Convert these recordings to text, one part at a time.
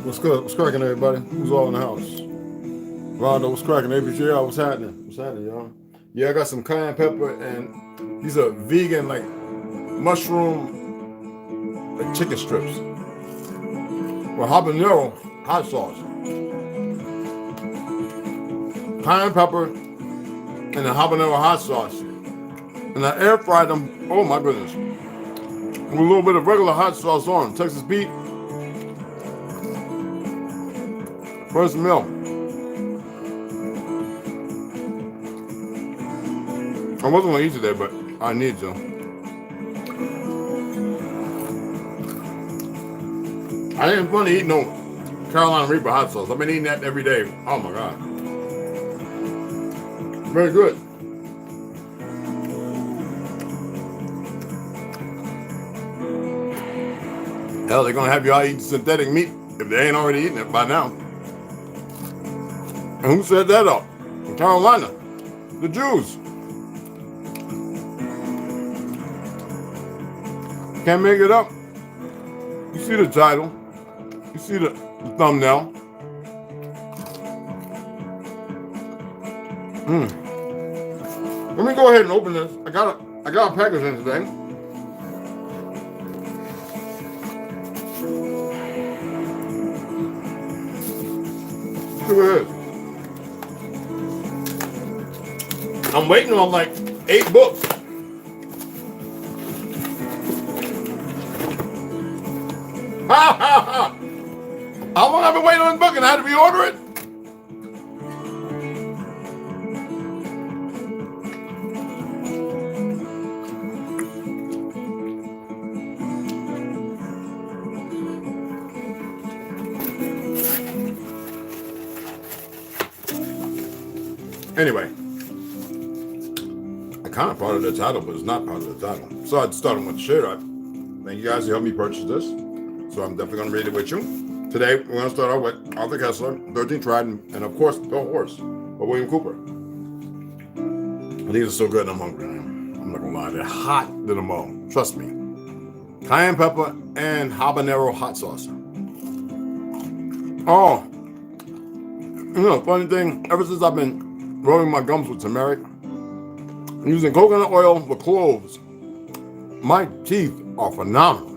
What's good? What's cracking, everybody? Who's all in the house? Rondo, what's cracking? ABJ, what's happening? What's happening, y'all? Yeah, I got some cayenne pepper and these are vegan, like mushroom, like chicken strips with habanero hot sauce, cayenne pepper, and the habanero hot sauce. And I air fried them. Oh my goodness! With a little bit of regular hot sauce on. Texas Pete, first meal. I wasn't gonna eat today, but I need to. I ain't fun to eat no Carolina Reaper hot sauce. I've been eating that every day. Oh my god. Very good. Hell, they're gonna have you all eat synthetic meat if they ain't already eating it by now. And who set that up? In Carolina. The Jews. Can't make it up. You see the title. You see the thumbnail. Let me go ahead and open this. I got a package in today. Look at this. I'm waiting on like 8 books. Ha ha ha! How long have I been waiting on this book and I had to reorder it? Anyway, I kind of part of the title, but it's not part of the title. So I started with the share. Thank you guys who helped me purchase this. So I'm definitely going to read it with you. Today, we're going to start out with Arthur Kessler, 13 Tried, and of course, The Horse by William Cooper. These are so good, I'm hungry. I'm not going to lie, they're hot to the mo. Trust me. Cayenne pepper and habanero hot sauce. Oh, you know, funny thing, ever since I've been rolling my gums with turmeric, and using coconut oil with cloves, my teeth are phenomenal.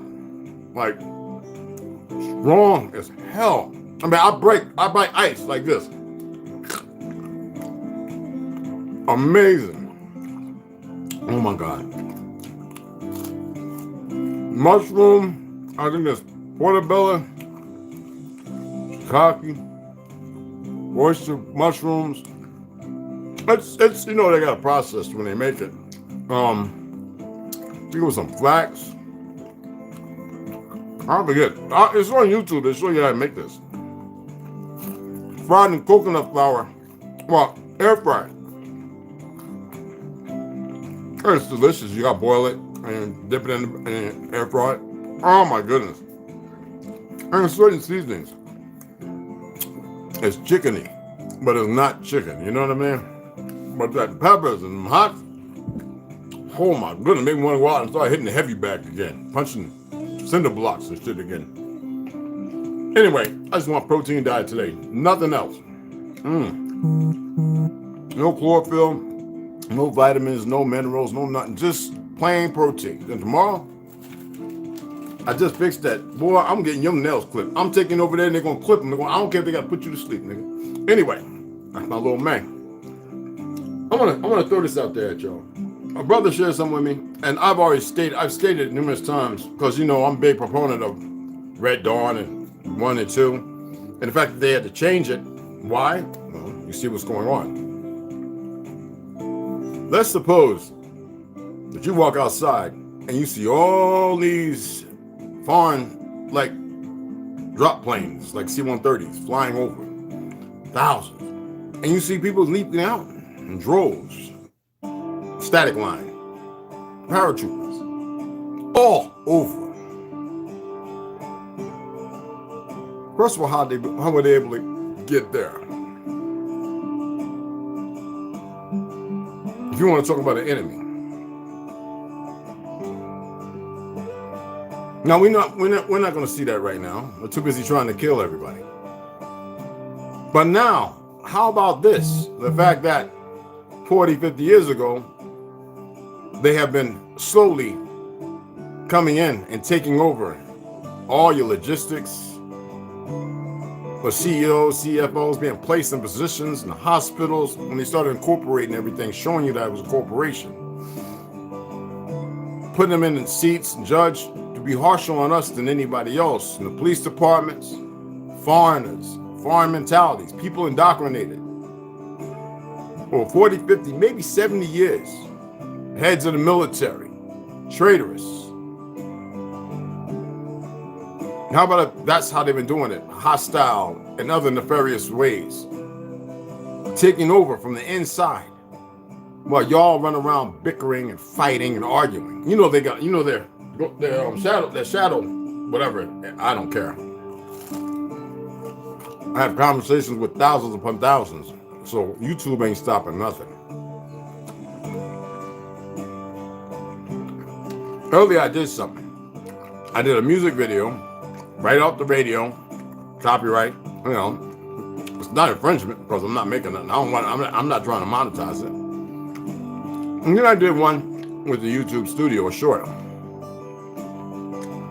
Like, strong as hell. I mean, I bite ice like this. Amazing. Oh my God. Mushroom, I think there's portobello, shiitake, oyster mushrooms. It's you know, they got processed when they make it. I think it was some flax. I forget. It's on YouTube. They show you how to make this. Fried in coconut flour. Well, air fried. It's delicious. You gotta boil it and dip it in the air fry it. Oh my goodness. And certain seasonings. It's chickeny, but it's not chicken. You know what I mean? But that peppers and hot. Oh my goodness, make me want to go out and start hitting the heavy bag again. Punching cinder blocks and shit again. Anyway, I just want protein diet today. Nothing else. No chlorophyll, no vitamins, no minerals, no nothing. Just plain protein. And tomorrow, I just fixed that. Boy, I'm getting your nails clipped. I'm taking over there and they're going to clip them. I don't care if they got to put you to sleep, nigga. Anyway, that's my little man. I want to throw this out there at y'all. My brother shared something with me, and I've stated it numerous times, because, you know, I'm a big proponent of Red Dawn and 1 and 2. And the fact that they had to change it. Why? Well, you see what's going on. Let's suppose that you walk outside and you see all these foreign, like, drop planes, like C-130s, flying over. Thousands. And you see people leaping out in droves. Static line, paratroopers, all over. First of all, how were they able to get there? If you want to talk about an enemy, Now we're not going to see that right now. We're too busy trying to kill everybody. But now, how about this? The fact that 40, 50 years ago, they have been slowly coming in and taking over all your logistics, for CEOs, CFOs being placed in positions in the hospitals when they started incorporating everything, showing you that it was a corporation. Putting them in seats and judge to be harsher on us than anybody else. In the police departments, foreigners, foreign mentalities, people indoctrinated. For 40, 50, maybe 70 years. Heads of the military, traitorous. How about that's how they've been doing it? Hostile and other nefarious ways. Taking over from the inside. While y'all run around bickering and fighting and arguing. You know they got, you know their shadow, whatever. I don't care. I have conversations with thousands upon thousands. So YouTube ain't stopping nothing. Earlier I did something. I did a music video right off the radio, copyright. You know, it's not infringement because I'm not making nothing. I'm not trying to monetize it. And then I did one with the YouTube studio, a short,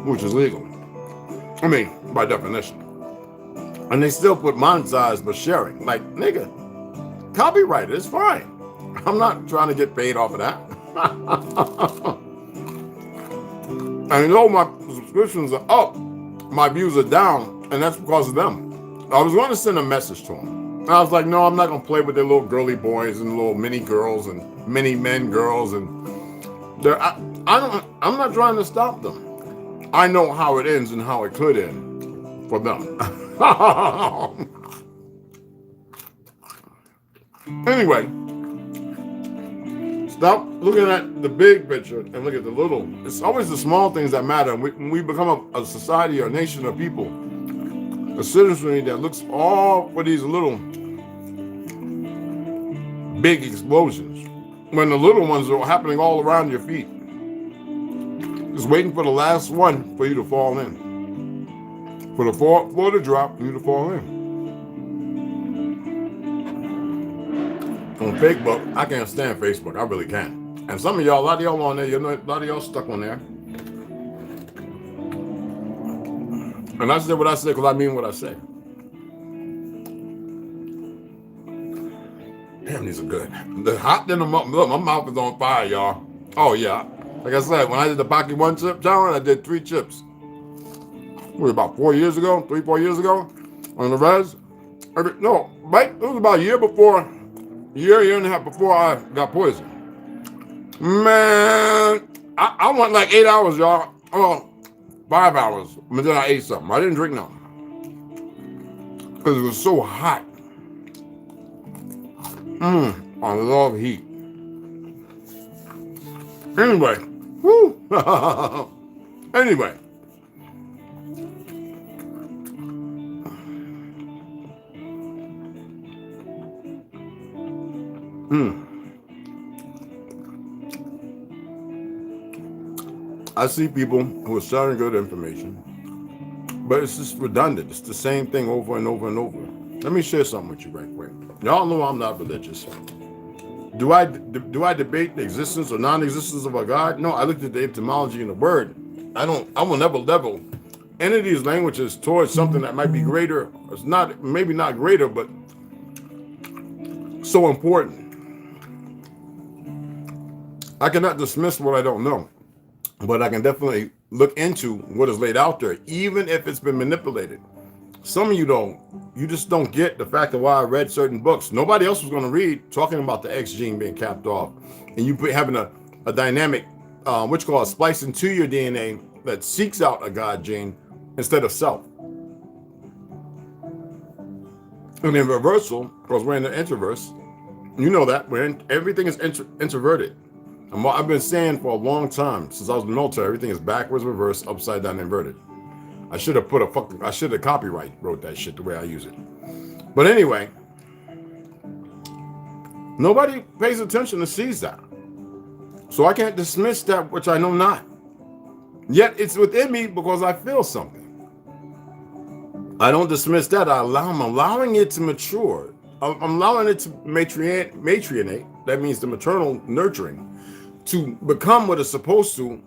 which is legal. I mean, by definition. And they still put monetized but sharing. Like, nigga, copyrighted, it's fine. I'm not trying to get paid off of that. I know my subscriptions are up, my views are down, and that's because of them. I was going to send a message to them. And I was like, no, I'm not going to play with their little girly boys and little mini girls and mini men girls. And I'm not trying to stop them. I know how it ends and how it could end for them. Anyway, stop looking at the big picture and look at the little. It's always the small things that matter. When we become a society or a nation of people, a citizenry that looks all for these little big explosions, when the little ones are happening all around your feet, just waiting for the last one for you to fall in, for the floor to drop, for you to fall in. On Facebook, I can't stand Facebook. I really can't. And some of y'all, a lot of y'all on there, you know, a lot of y'all stuck on there. And I said what I said because I mean what I say. Damn, these are good. The hot in the mouth. Look, my mouth is on fire, y'all. Oh, yeah. Like I said, when I did the Pocky 1 chip challenge, I did 3 chips. What was it, about 4 years ago? 3-4 years ago? On the res? No, right? It was about a year and a half before I got poisoned. Man, I went like 8 hours, y'all. Oh, 5 hours. But then I ate something. I didn't drink nothing. Because it was so hot. I love heat. Anyway. Woo. Anyway. I see people who are sharing good information, but it's just redundant. It's the same thing over and over and over. Let me share something with you right quick. Y'all know I'm not religious. Do I debate the existence or non-existence of a God? No, I looked at the etymology in the word. I will never level any of these languages towards something that might be greater. It's not, maybe not greater, but so important. I cannot dismiss what I don't know, but I can definitely look into what is laid out there, even if it's been manipulated. Some of you don't. You just don't get the fact of why I read certain books. Nobody else was going to read talking about the X gene being capped off, and you having a dynamic, which called splicing to your DNA that seeks out a God gene instead of self. And in reversal, because we're in the introverse, you know that everything is introverted. And what I've been saying for a long time, since I was in the military, everything is backwards, reverse, upside down, inverted. I should have copyright wrote that shit the way I use it. But anyway, nobody pays attention and sees that. So I can't dismiss that which I know not. Yet it's within me because I feel something. I don't dismiss that. I'm allowing it to mature. I'm allowing it to matrinate. That means the maternal nurturing to become what it's supposed to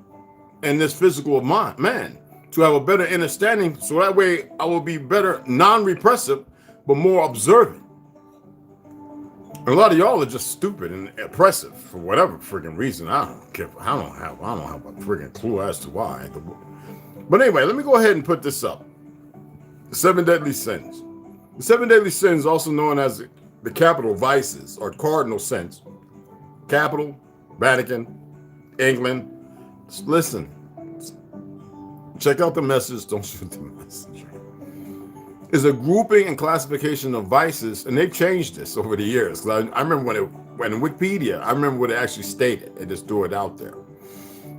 in this physical man, to have a better understanding. So that way I will be better non-repressive, but more observant. A lot of y'all are just stupid and oppressive for whatever freaking reason. I don't care. I don't have a freaking clue as to why. But anyway, let me go ahead and put this up. The 7 deadly sins. The 7 deadly sins, also known as the capital vices or cardinal sins. Capital, Vatican, England. Listen. Check out the message. Don't shoot the message. Is a grouping and classification of vices, and they've changed this over the years. I remember when in Wikipedia, I remember what it actually stated. They just threw it out there.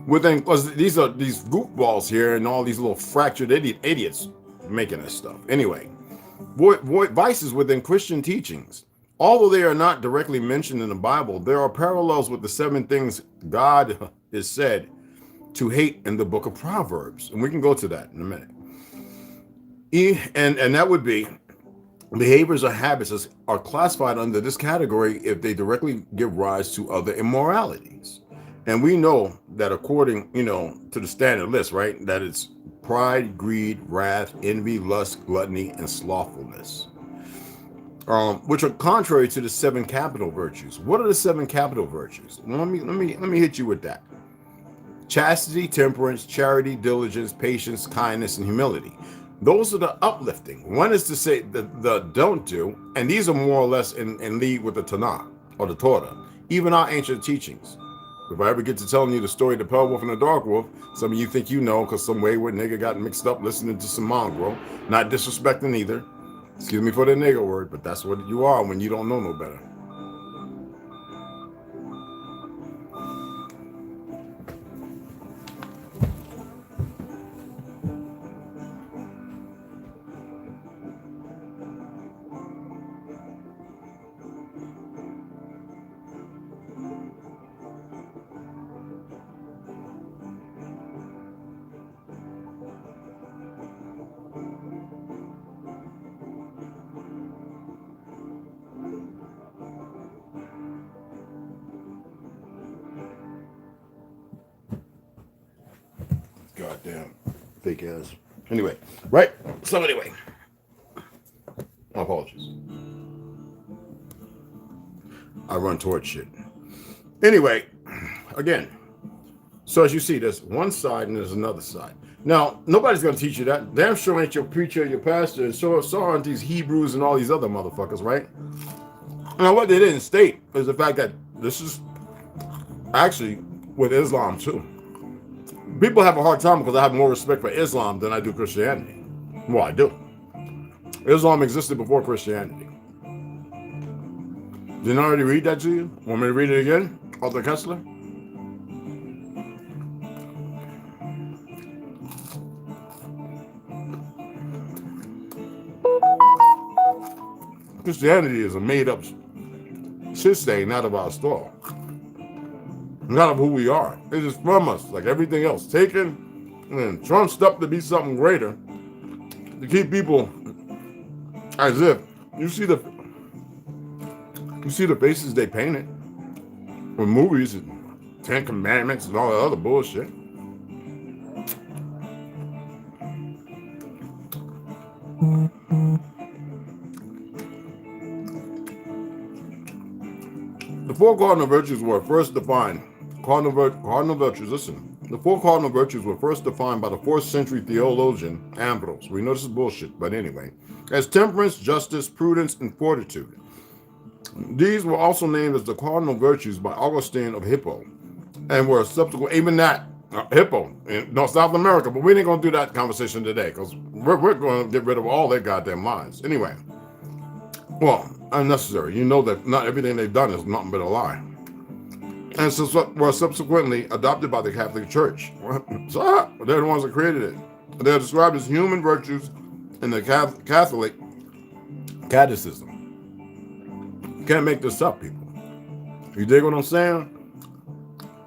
Because these are these goofballs here and all these little fractured idiots making this stuff. Anyway, vices within Christian teachings. Although they are not directly mentioned in the Bible, there are parallels with the 7 things God is said to hate in the book of Proverbs. And we can go to that in a minute. And that would be behaviors or habits are classified under this category if they directly give rise to other immoralities. And we know that according, to the standard list, right, that it's pride, greed, wrath, envy, lust, gluttony, and slothfulness, which are contrary to the 7 capital virtues. What are the 7 capital virtues? Let me hit you with that. Chastity, temperance, charity, diligence, patience, kindness, and humility. Those are the uplifting. One is to say the don't do, and these are more or less in league with the Tanakh or the Torah, even our ancient teachings. If I ever get to telling you the story of the Pale Wolf and the Dark Wolf, some of you think you know because some wayward nigga got mixed up listening to some mongrel. Not disrespecting either. Excuse me for the nigger word, but that's what you are when you don't know no better. Goddamn fake ass. Anyway, right? So anyway, my apologies. I run towards shit. Anyway, again, so as you see, there's one side and there's another side. Now, nobody's going to teach you that. Damn sure ain't your preacher, your pastor, and so aren't these Hebrews and all these other motherfuckers, right? Now, what they didn't state is the fact that this is actually with Islam, too. People have a hard time because I have more respect for Islam than I do Christianity. Well, I do. Islam existed before Christianity. Didn't I already read that to you? Want me to read it again? Arthur Kessler? Christianity is a made-up shit stain, not of our story. Not of who we are. It is from us, like everything else. Taken and trunched up to be something greater. To keep people as if you see the faces they painted with movies and 10 Commandments and all that other bullshit. The 4 cardinal virtues were first defined. Cardinal virtues, listen. The 4 cardinal virtues were first defined by the 4th century theologian Ambrose. We know this is bullshit, but anyway. As temperance, justice, prudence, and fortitude. These were also named as the cardinal virtues by Augustine of Hippo, and were subsequent, even that, Hippo, in South America, but we ain't going to do that conversation today, because we're going to get rid of all their goddamn lies. Anyway, well, unnecessary. You know that not everything they've done is nothing but a lie. And so were subsequently adopted by the Catholic Church. So they're the ones that created it. They're described as human virtues in the Catholic Catechism. You can't make this up, people. You dig what I'm saying?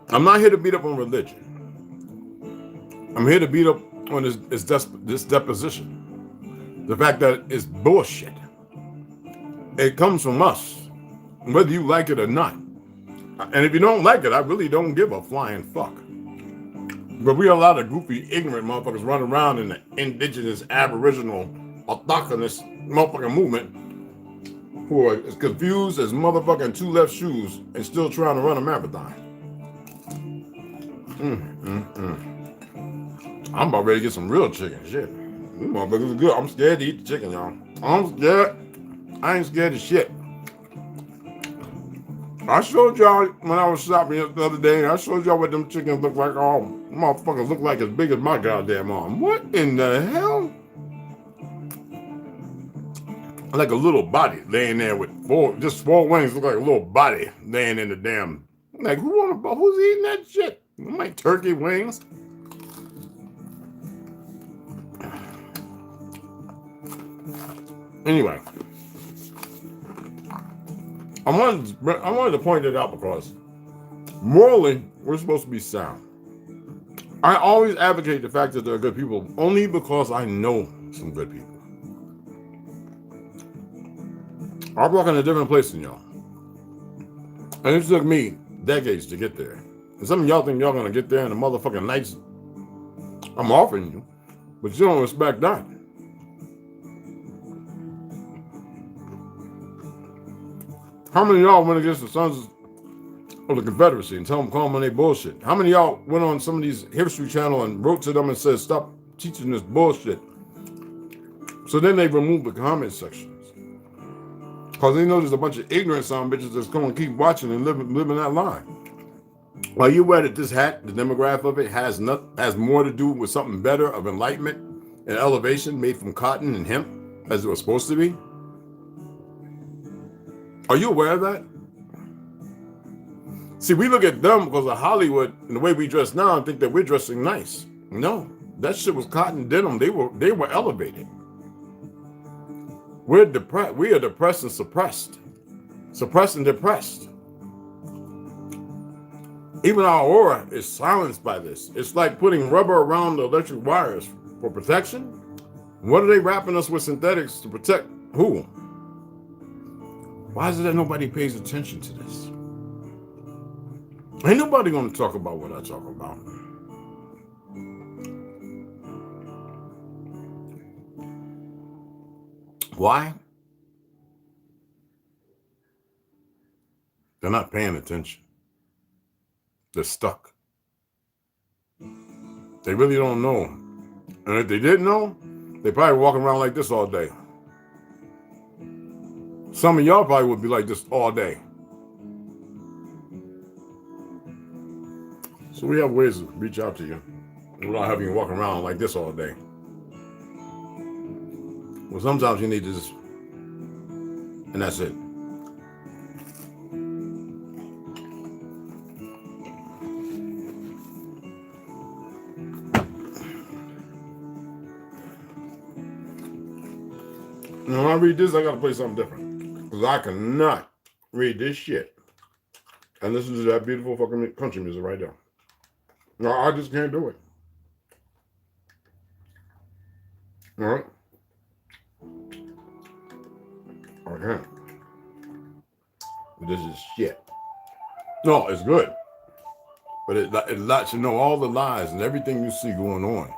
I'm not here to beat up on religion. I'm here to beat up on this deposition. The fact that it's bullshit. It comes from us, whether you like it or not. And if you don't like it, I really don't give a flying fuck. But we have a lot of goofy, ignorant motherfuckers running around in the indigenous, aboriginal, autochthonous motherfucking movement who are as confused as motherfucking two left shoes and still trying to run a marathon. I'm about ready to get some real chicken. Shit. These motherfuckers are good. I'm scared to eat the chicken, y'all. I'm scared. I ain't scared of shit. I showed y'all when I was shopping the other day, I showed y'all what them chickens look like. Oh, motherfuckers look like as big as my goddamn arm. What in the hell? Like a little body laying there with four wings, look like a little body laying in the damn. Like, who's eating that shit? Like turkey wings? Anyway, I wanted to point it out because morally, we're supposed to be sound. I always advocate the fact that there are good people only because I know some good people. I walk in a different place than y'all. And it took me decades to get there. And some of y'all think y'all gonna get there in the motherfucking nights I'm offering you, but you don't respect that. How many of y'all went against the Sons of the Confederacy and call them on their bullshit? How many of y'all went on some of these History Channel and wrote to them and said, stop teaching this bullshit? So then they removed the comment sections. Because they know there's a bunch of ignorant son bitches that's going to keep watching and living that lie. Are you aware that this hat, the demographic of it, has more to do with something better of enlightenment and elevation made from cotton and hemp as it was supposed to be? Are you aware of that? See, we look at them because of Hollywood and the way we dress now and think that we're dressing nice. No, that shit was cotton denim. They were elevated. We're depressed. We are depressed and suppressed. Suppressed and depressed. Even our aura is silenced by this. It's like putting rubber around the electric wires for protection. What are they wrapping us with synthetics to protect who? Why is it that nobody pays attention to this? Ain't nobody going to talk about what I talk about. Why? They're not paying attention. They're stuck. They really don't know. And if they didn't know, they probably walking around like this all day. Some of y'all probably would be like this all day. So we have ways to reach out to you without having you walk around like this all day. Well, sometimes you need to just, and that's it. And when I read this, I gotta play something different. Because I cannot read this shit and listen to that beautiful fucking country music right there. No, I just can't do it. All right? I can't. This is shit. No, it's good. But it lets you know all the lies and everything you see going on.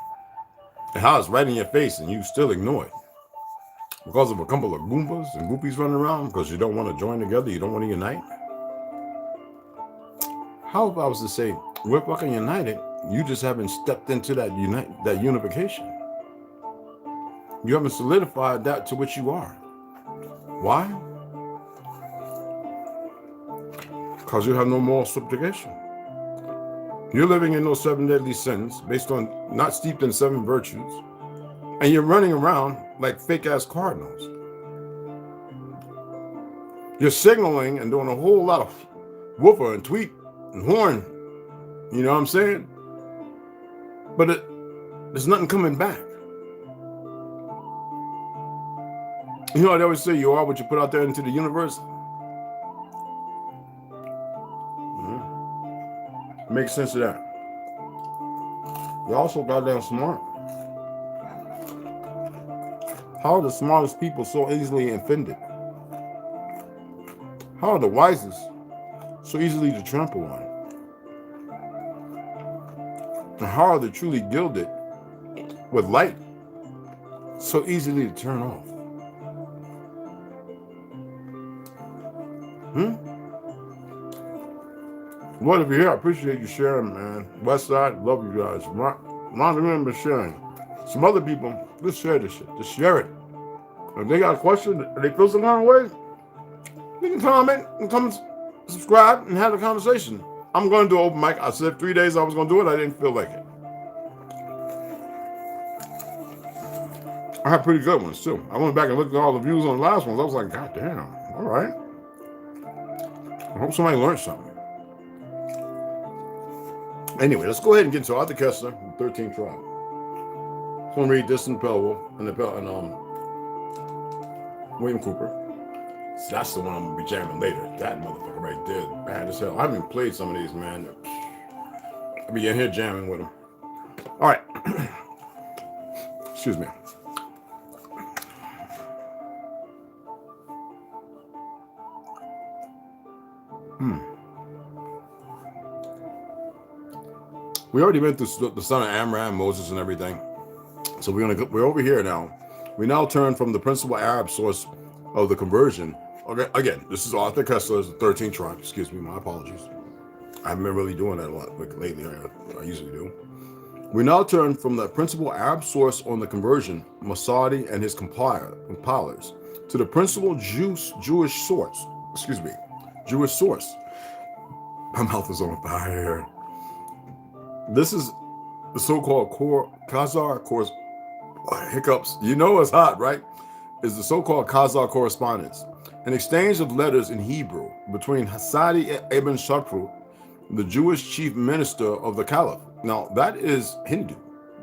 And how it's right in your face and you still ignore it. Because of a couple of Goombas and Goopies running around because you don't want to join together, you don't want to unite. How if I was to say, we're fucking united, you just haven't stepped into that unification. You haven't solidified that to which you are. Why? Because you have no moral subjugation. You're living in those 7 deadly sins based on not steeped in 7 virtues. And you're running around like fake-ass cardinals. You're signaling and doing a whole lot of woofer and tweet and horn. You know what I'm saying? But there's nothing coming back. You know what they always say, you are what you put out there into the universe? Makes sense of that. They're also goddamn smart. How are the smartest people so easily offended? How are the wisest so easily to trample on? And how are the truly gilded with light so easily to turn off? Well, if you're here, I appreciate you sharing, man. West Side, love you guys. Ron, remember sharing. Some other people, just share this shit. Just share it. If they got a question, if they feel some kind of way, you can comment and come subscribe and have a conversation. I'm going to do open mic. I said 3 days I was going to do it. I didn't feel like it. I had pretty good ones too. I went back and looked at all the views on the last ones. I was like, God damn. All right. I hope somebody learned something. Anyway, let's go ahead and get into Arthur Kessler, the 13th tribe. I'm going to read this in Pelwell and William Cooper. So that's the one I'm going to be jamming later. That motherfucker right there, bad as hell. I haven't played some of these, man. I'll be in here jamming with them. All right. Excuse me. We already went through the son of Amram, Moses, and everything. So we're over here now. We now turn from the principal Arab source of the conversion. Okay, again, this is Arthur Kessler's 13th tribe. Excuse me, my apologies. I haven't been really doing that a lot lately. I usually do. We now turn from the principal Arab source on the conversion, Masadi and his compilers, to the principal Jewish source. Excuse me, Jewish source. My mouth is on fire. This is the so-called Khazar course. Hiccups. You know it's hot, right? Is the so-called Khazar correspondence, an exchange of letters in Hebrew between Hasadi ibn Shaprut, the Jewish chief minister of the Caliph. Now that is Hindu,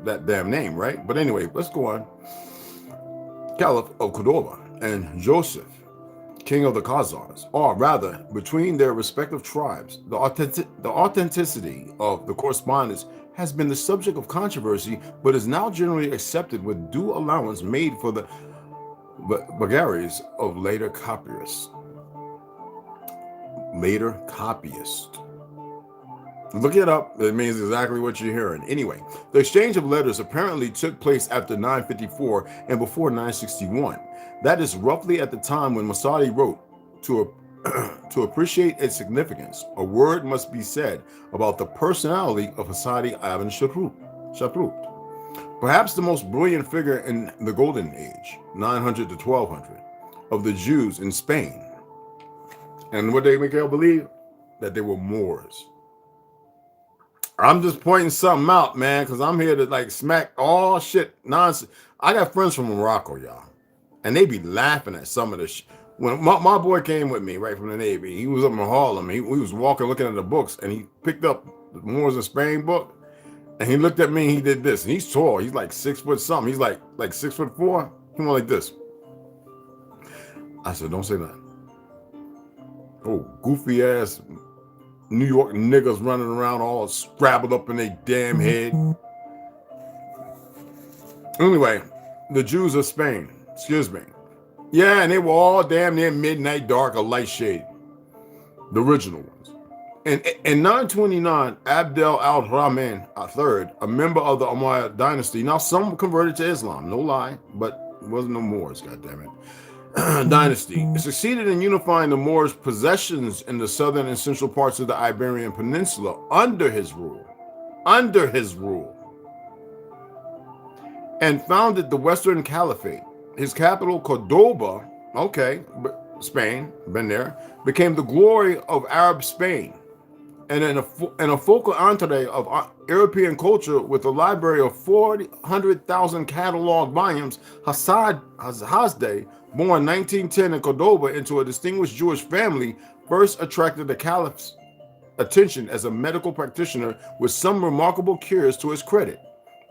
that damn name, right? But anyway, let's go on. Caliph of Cordoba and Joseph, king of the Khazars, or rather, between their respective tribes. The authenticity of the correspondence has been the subject of controversy, but is now generally accepted with due allowance made for the vagaries of later copyists. Look it up. It means exactly what you're hearing. Anyway, the exchange of letters apparently took place after 954 and before 961. That is roughly at the time when Masadi wrote, to appreciate its significance, a word must be said about the personality of Hasadi ibn Shaprut, perhaps the most brilliant figure in the Golden Age, 900 to 1200, of the Jews in Spain. And what they make you believe? That they were Moors. I'm just pointing something out, man, because I'm here to like smack all shit nonsense. I got friends from Morocco, y'all, and they be laughing at some of this shit. When my boy came with me right from the Navy, he was up in Harlem. We was walking, looking at the books, and he picked up the Moors in Spain book, and he looked at me. And he did this, and he's tall. He's like 6 foot something. He's like 6'4". He went like this. I said, "Don't say that." Oh, goofy ass New York niggas running around all scrabbled up in their damn head. Anyway, the Jews of Spain. Excuse me. Yeah, and they were all damn near midnight dark or light shade. The original ones. In 929, Abdel al-Rahman III, a member of the Umayyad dynasty, now some converted to Islam, no lie, but it wasn't no Moors, goddammit. Dynasty succeeded in unifying the Moors' possessions in the southern and central parts of the Iberian Peninsula under his rule, and founded the Western Caliphate. His capital, Cordoba, Spain, been there, became the glory of Arab Spain, and in a focal entree of European culture with a library of 400,000 catalog volumes. Hasdai, born 1910 in Cordoba into a distinguished Jewish family, first attracted the Caliph's attention as a medical practitioner with some remarkable cures to his credit.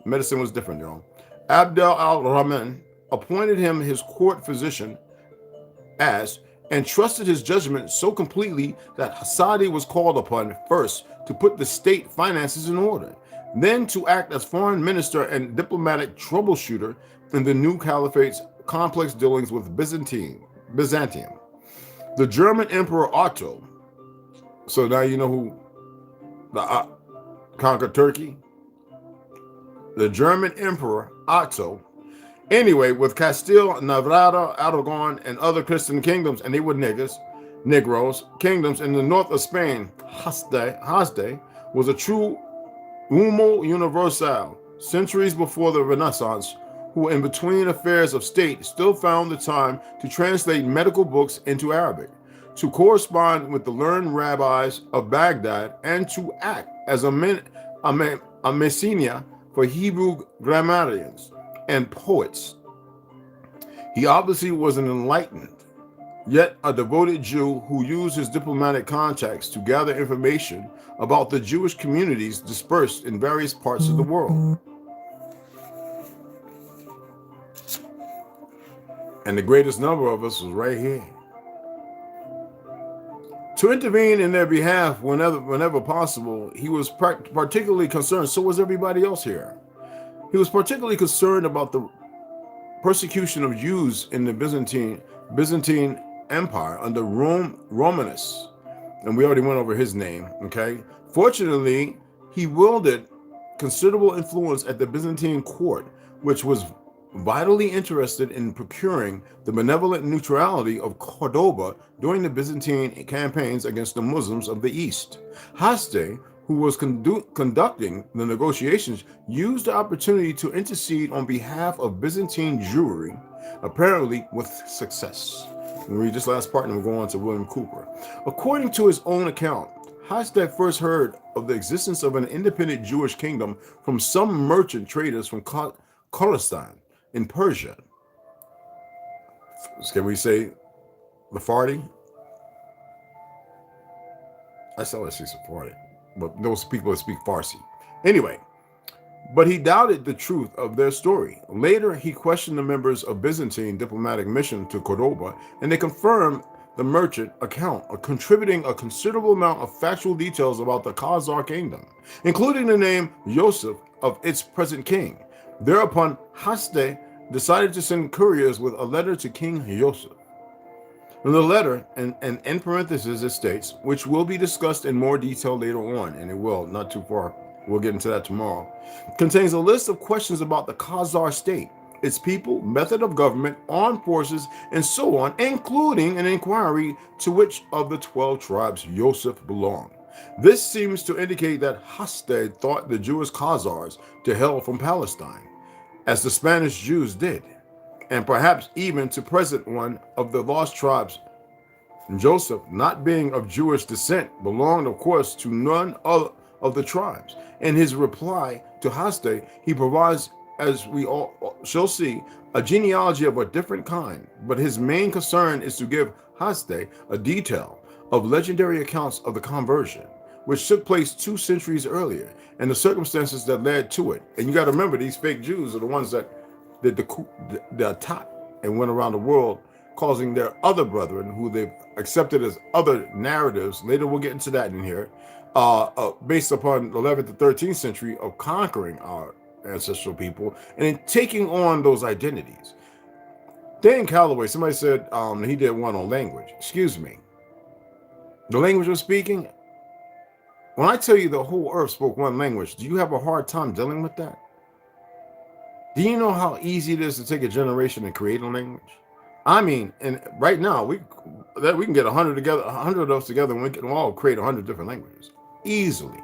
Medicine was different, y'all. Abdel al-Rahman appointed him his court physician and trusted his judgment so completely that Hasadi was called upon first to put the state finances in order, then to act as foreign minister and diplomatic troubleshooter in the new caliphate's complex dealings with Byzantium. The German Emperor Otto, so now you know who conquered Turkey? The German Emperor Otto. Anyway, with Castile, Navarra, Aragon, and other Christian kingdoms, and they were Negroes, kingdoms in the north of Spain, Hasde was a true Homo universal, centuries before the Renaissance, who in between affairs of state still found the time to translate medical books into Arabic, to correspond with the learned rabbis of Baghdad, and to act as a messiah for Hebrew grammarians and poets. He obviously was an enlightened, yet a devoted Jew who used his diplomatic contacts to gather information about the Jewish communities dispersed in various parts of the world. And the greatest number of us was right here. To intervene in their behalf whenever possible, he was particularly concerned, so was everybody else here. He was particularly concerned about the persecution of Jews in the Byzantine Empire under Romanus. And we already went over his name, okay? Fortunately, he wielded considerable influence at the Byzantine court, which was vitally interested in procuring the benevolent neutrality of Cordoba during the Byzantine campaigns against the Muslims of the East. Hasde, who was conducting the negotiations, used the opportunity to intercede on behalf of Byzantine Jewry, apparently with success. We'll read this last part and we'll go on to William Cooper. According to his own account, Hasde first heard of the existence of an independent Jewish kingdom from some merchant traders from Khorasan in Persia. Can we say Sephardi? I still say Sephardi, but those people that speak Farsi. Anyway, but he doubted the truth of their story. Later, he questioned the members of Byzantine diplomatic mission to Cordoba, and they confirmed the merchant account, contributing a considerable amount of factual details about the Khazar kingdom, including the name Yosef of its present king. Thereupon, Hasde decided to send couriers with a letter to King Yosef. In the letter, and in parentheses, it states, which will be discussed in more detail later on, and it will, not too far, we'll get into that tomorrow, contains a list of questions about the Khazar state, its people, method of government, armed forces, and so on, including an inquiry to which of the 12 tribes Yosef belonged. This seems to indicate that Hasde thought the Jewish Khazars to hail from Palestine, as the Spanish Jews did, and perhaps even to present one of the lost tribes. Joseph, not being of Jewish descent, belonged, of course, to none of the tribes. In his reply to Hasde, he provides, as we all shall see, a genealogy of a different kind, but his main concern is to give Hasde a detail of legendary accounts of the conversion, which took place 2 centuries earlier, and the circumstances that led to it. And you got to remember, these fake Jews are the ones that did the attack and went around the world, causing their other brethren, who they've accepted as other narratives, later we'll get into that in here, based upon the 11th to 13th century of conquering our ancestral people and then taking on those identities. Dan Calloway, somebody said he did one on language. Excuse me. The language we're speaking, when I tell you the whole earth spoke one language, do you have a hard time dealing with that? Do you know how easy it is to take a generation and create a language? I mean, and right now we can get 100 together, 100 of those together, and we can all create 100 different languages easily.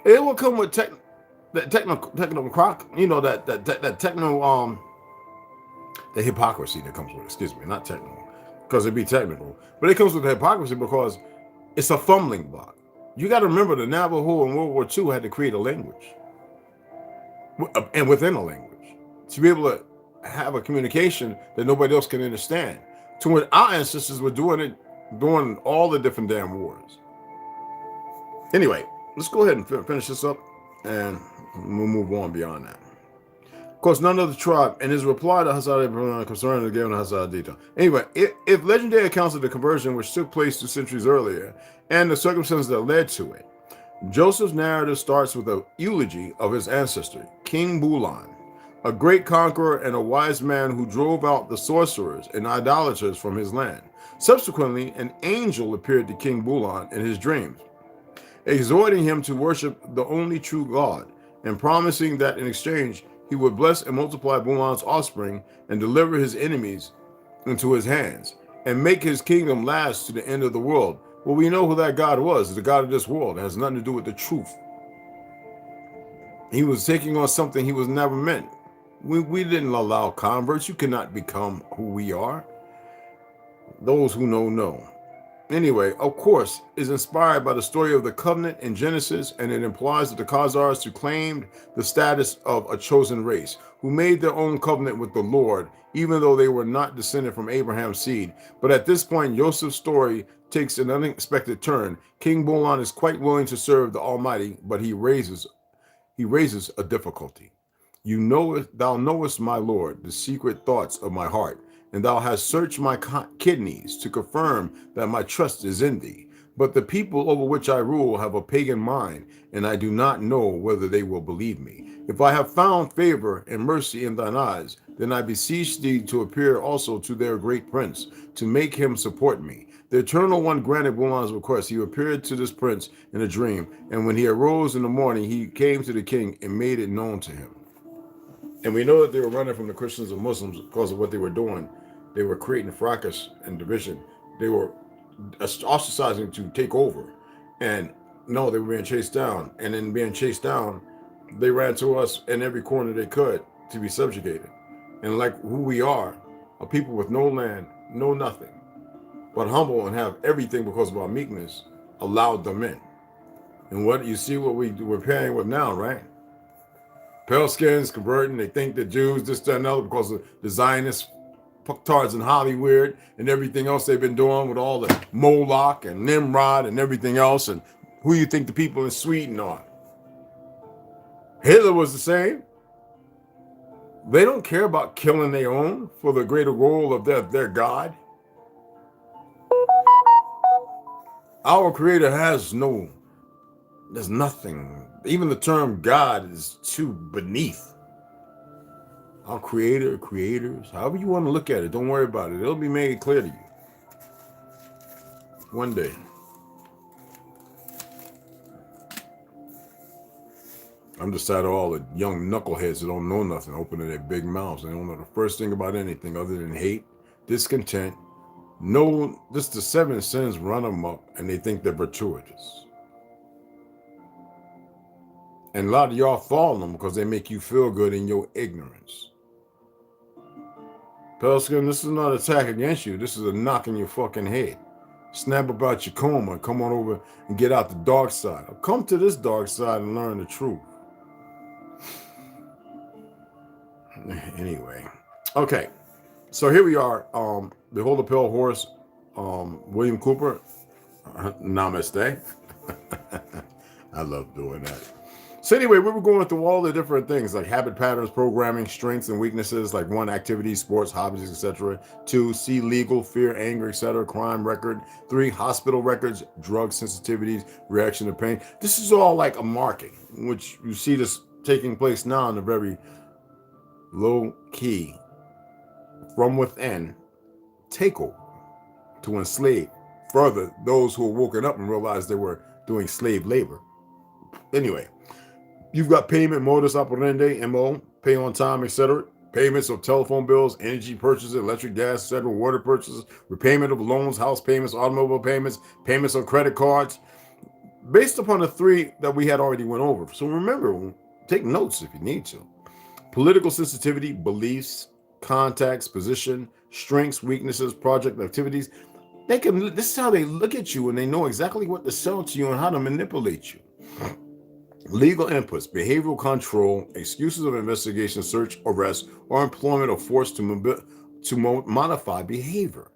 It will come with techno crock, you know, that techno the hypocrisy that comes with it. Excuse me, not techno, because it'd be technical, but it comes with the hypocrisy because it's a fumbling block. You got to remember, the Navajo in World War II had to create a language, and within a language, to be able to have a communication that nobody else can understand. To when our ancestors were doing all the different damn wars. Anyway, let's go ahead and finish this up, and we'll move on beyond that. Of course, none of the tribe, and his reply to Hasad concerning the given Hasad detail. Anyway, if legendary accounts of the conversion which took place 2 centuries earlier, and the circumstances that led to it, Joseph's narrative starts with a eulogy of his ancestor, King Bulan, a great conqueror and a wise man who drove out the sorcerers and idolaters from his land. Subsequently, an angel appeared to King Bulan in his dreams, exhorting him to worship the only true God and promising that in exchange he would bless and multiply Bulan's offspring and deliver his enemies into his hands and make his kingdom last to the end of the world. Well, we know who that God was, the God of this world. It has nothing to do with the truth. He was taking on something he was never meant. We didn't allow converts. You cannot become who we are. Those who know. Anyway, of course, is inspired by the story of the covenant in Genesis, and it implies that the Khazars who claimed the status of a chosen race, who made their own covenant with the Lord, even though they were not descended from Abraham's seed. But at this point, Joseph's story takes an unexpected turn. King Bulan is quite willing to serve the Almighty, but he raises a difficulty. Thou knowest, my Lord, the secret thoughts of my heart, and thou hast searched my kidneys to confirm that my trust is in thee. But the people over which I rule have a pagan mind, and I do not know whether they will believe me. If I have found favor and mercy in thine eyes, then I beseech thee to appear also to their great prince, to make him support me. The Eternal One granted Bulan's request. He appeared to this prince in a dream, and when he arose in the morning, he came to the king and made it known to him. And we know that they were running from the Christians and Muslims because of what they were doing. They were creating fracas and division. They were ostracizing to take over. And no, they were being chased down. And in being chased down, they ran to us in every corner they could to be subjugated. And like who we are, a people with no land, no nothing, but humble and have everything because of our meekness, allowed them in. And what you see what we're pairing with now, right? Pale skins converting, they think the Jews, this, that, and other, because of the Zionist fucktards in Hollywood and everything else they've been doing with all the Moloch and Nimrod and everything else. And who you think the people in Sweden are? Hitler was the same. They don't care about killing their own for the greater goal of their God. Our Creator there's nothing. Even the term God is too beneath. Our Creator, creators, however you want to look at it, don't worry about it. It'll be made clear to you one day. I'm just tired of all the young knuckleheads that don't know nothing, opening their big mouths. They don't know the first thing about anything other than hate, discontent. Just the 7 sins run them up, and they think they're gratuitous. And a lot of y'all follow them because they make you feel good in your ignorance. Pelskin, this is not an attack against you. This is a knock in your fucking head. Snap about your coma and come on over and get out the dark side. Or come to this dark side and learn the truth. Anyway. Okay. So here we are. Behold the Pale Horse. William Cooper. Namaste. I love doing that. So anyway, we were going through all the different things like habit patterns, programming, strengths and weaknesses, like 1, activities, sports, hobbies, etc. 2, see legal, fear, anger, etc. Crime record. 3, hospital records, drug sensitivities, reaction to pain. This is all like a marking, which you see this taking place now in a very low key, from within, takeover to enslave further those who are woken up and realized they were doing slave labor. Anyway. You've got payment, modus operandi, MO, pay on time, etc. Payments of telephone bills, energy purchases, electric, gas, etc., water purchases, repayment of loans, house payments, automobile payments, payments on credit cards, based upon the 3 that we had already went over. So remember, take notes if you need to. Political sensitivity, beliefs, contacts, position, strengths, weaknesses, project activities. This is how they look at you, and they know exactly what to sell to you and how to manipulate you. Legal inputs, behavioral control, excuses of investigation, search, arrest, or employment of force to modify behavior.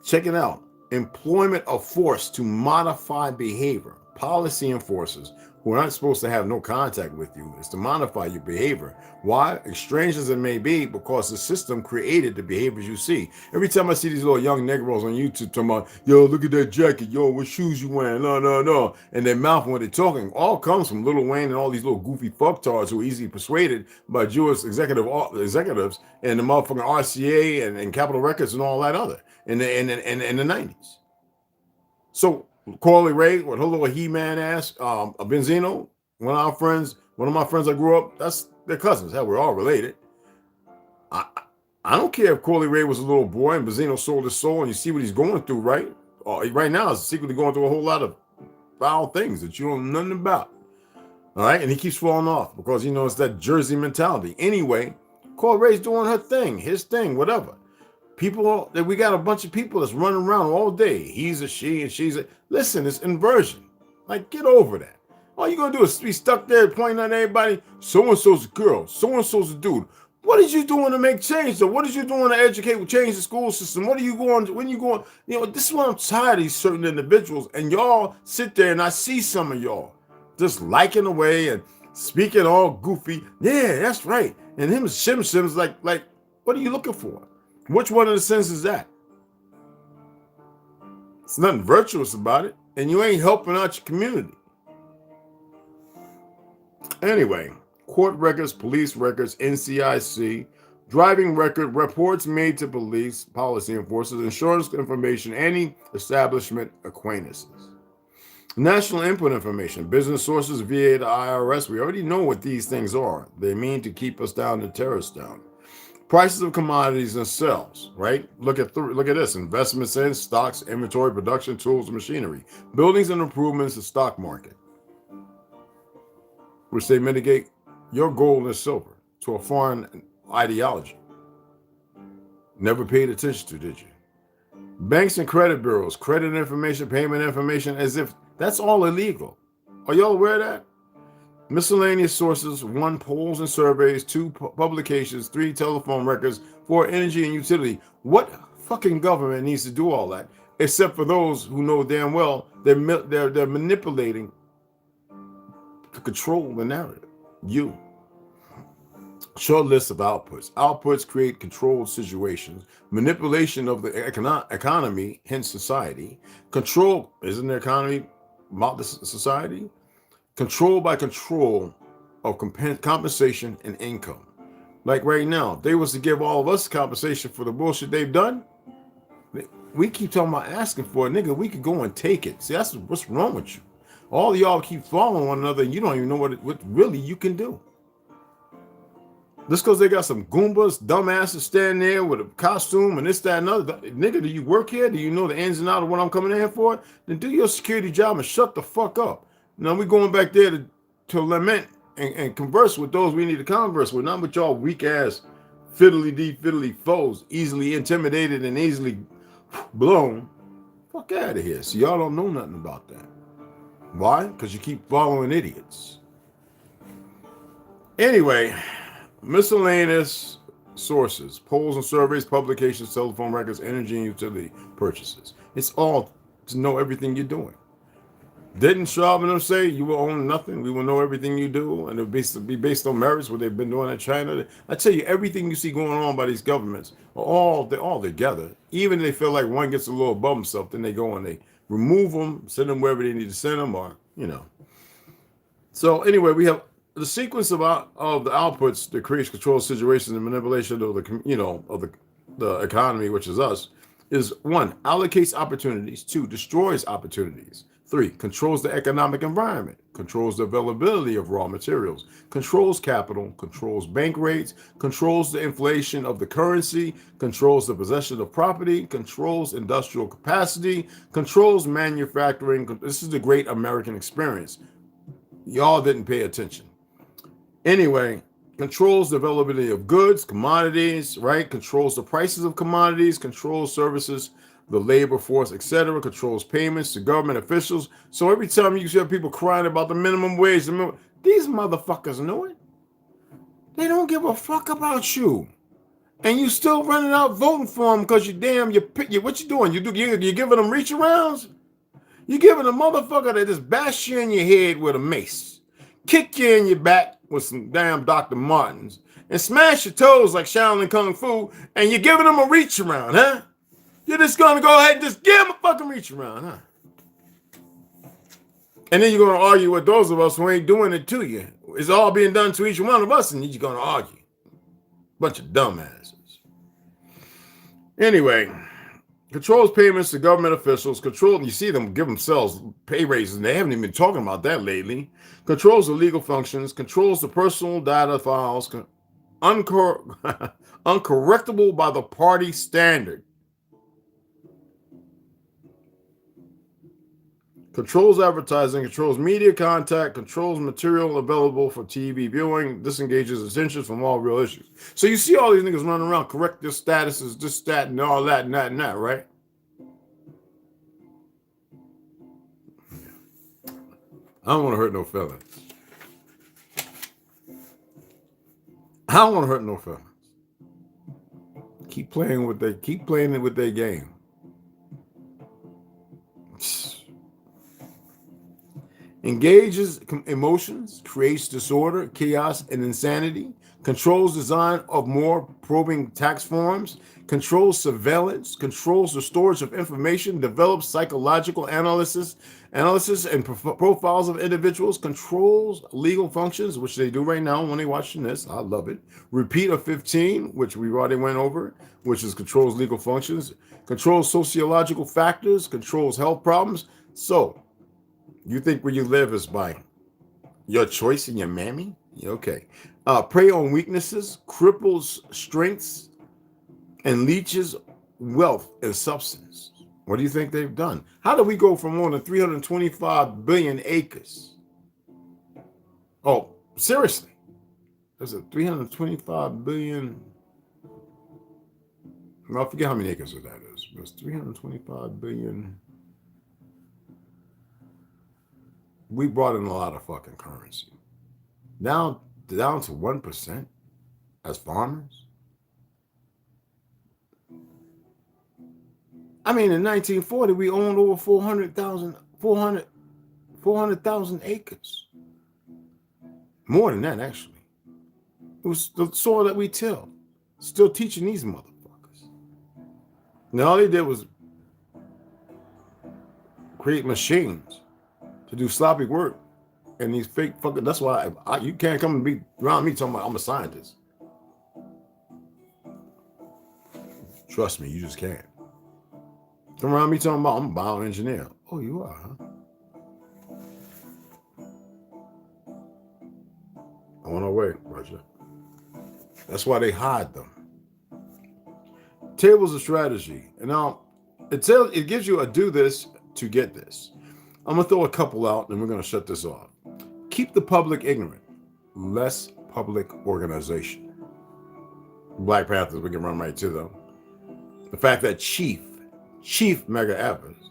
Check it out. Employment of force to modify behavior. Policy enforcers who aren't supposed to have no contact with you. It's to modify your behavior. Why? Strange as it may be, because the system created the behaviors you see. Every time I see these little young Negroes on YouTube talking about, yo, look at that jacket, yo, what shoes you wearing, no, no, no, and their mouth when they're talking, all comes from Lil Wayne and all these little goofy fucktards who are easily persuaded by Jewish executives and the motherfucking RCA and Capitol Records and all that other in the 90s. So Corley Ray with her little He-Man ass, Benzino, one of my friends I grew up, that's their cousins. Hell, we're all related. I don't care if Corley Ray was a little boy and Benzino sold his soul, and you see what he's going through, right? Right now, he's secretly going through a whole lot of foul things that you don't know nothing about. All right, and he keeps falling off because it's that Jersey mentality. Anyway, Corley Ray's doing her thing, his thing, whatever. We got a bunch of people that's running around all day. He's a she and she's a. Listen, it's inversion. Like, get over that. All you're gonna do is be stuck there pointing at everybody. So and so's a girl. So and so's a dude. What are you doing to make change? Though? What are you doing to educate, change the school system? What are you going? When you going? This is why I'm tired of these certain individuals. And y'all sit there, and I see some of y'all just liking away and speaking all goofy. Yeah, that's right. And him Shim's like, what are you looking for? Which one of the sins is that? It's nothing virtuous about it, and you ain't helping out your community. Anyway, court records, police records, NCIC, driving record, reports made to police, policy enforcers, insurance information, any establishment acquaintances. National input information, business sources, VA, the IRS. We already know what these things are. They mean to keep us down, to tear us down. Prices of commodities and sales, right? Look at this: investments in stocks, inventory, production, tools, and machinery, buildings and improvements, the stock market, which they mitigate your gold and silver to a foreign ideology. Never paid attention to, did you? Banks and credit bureaus, credit information, payment information, as if that's all illegal. Are y'all aware of that? Miscellaneous sources: 1, polls and surveys; 2, publications; 3, telephone records; 4, energy and utility. What fucking government needs to do all that? Except for those who know damn well they're manipulating to control the narrative. You. Short list of outputs. Outputs create controlled situations. Manipulation of the economy, hence society. Control, isn't the economy about the society? Control by control of compensation and income. Like right now, if they was to give all of us compensation for the bullshit they've done, we keep talking about asking for it. Nigga, we could go and take it. See, that's what's wrong with you. All of y'all keep following one another and you don't even know what really you can do. Just because they got some Goombas, dumbasses standing there with a costume and this, that, and other. Nigga, do you work here? Do you know the ins and outs of what I'm coming in here for? Then do your security job and shut the fuck up. Now we're going back there to lament and converse with those we need to converse with, not with y'all weak ass fiddly foes, easily intimidated and easily blown. Fuck out of here. See, y'all don't know nothing about that. Why? Because you keep following idiots. Anyway, miscellaneous sources: polls and surveys, publications, telephone records, energy and utility purchases. It's all to know everything you're doing. Didn't Schwab and them say you will own nothing? We will know everything you do, and it'll be based on merits, what they've been doing in China. I tell you, everything you see going on by these governments, they're all together. Even if they feel like one gets a little above himself, then they go and they remove them, send them wherever they need to send them, or So anyway, we have the sequence of the outputs that creates control situations and manipulation of the economy, which is us. Is 1, allocates opportunities; 2, destroys opportunities; 3, controls the economic environment, controls the availability of raw materials, controls capital, controls bank rates, controls the inflation of the currency, controls the possession of property, controls industrial capacity, controls manufacturing. This is the great American experience. Y'all didn't pay attention. Anyway, controls the availability of goods, commodities, right? Controls the prices of commodities, controls services, the labor force, etc., controls payments to government officials. So every time you see people crying about the minimum wage, these motherfuckers know it. They don't give a fuck about you. And you still running out voting for them because what you doing? You're giving them reach arounds? You're giving a motherfucker that just bash you in your head with a mace. kick you in your back with some damn Dr. Martens, and smash your toes like Shaolin Kung Fu, and you're giving them a reach around, huh? You're just gonna go ahead and just give them a fucking reach around, huh? And then you're gonna argue with those of us who ain't doing it to you. It's all being done to each one of us, and you're gonna argue. Bunch of dumbasses. Anyway, controls payments to government officials. You see them give themselves pay raises, and they haven't even been talking about that lately. Controls the legal functions. Controls the personal data files. Uncorrectable by the party standard. Controls advertising, controls media contact, controls material available for TV viewing, disengages attention from all real issues. So you see all these niggas running around, correct their statuses, this, that, and all that, and that, and that, right? I don't want to hurt no feelings. I don't want to hurt no feelings. Keep playing it with their game. Engages emotions, creates disorder, chaos, and insanity, controls design of more probing tax forms, controls surveillance, controls the storage of information, develops psychological analysis and profiles of individuals, controls legal functions, which they do right now when they're watching this. I love it. Repeat of 15, which we already went over, which is controls legal functions, controls sociological factors, controls health problems. So, you think where you live is by your choice and your mammy? Okay. Prey on weaknesses, cripples strengths, and leeches wealth and substance. What do you think they've done? How do we go from more than 325 billion acres? Oh, seriously. There's a 325 billion. I forget how many acres that is. It's 325 billion. We brought in a lot of fucking currency. Down to 1% as farmers. I mean, in 1940, we owned over 400,000 acres. More than that, actually. It was the soil that we tilled. Still teaching these motherfuckers. Now all they did was create machines to do sloppy work, and these fake fucking. That's why you can't come and be around me talking about I'm a scientist. Trust me, you just can't. Come around me talking about I'm a bioengineer. Oh, you are, huh? On our way, Roger. That's why they hide them. Tables of strategy, and now it gives you a do this to get this. I'm going to throw a couple out and we're going to shut this off. Keep the public ignorant. Less public organization. Black Panthers, we can run right to them. The fact that Chief Mega Evans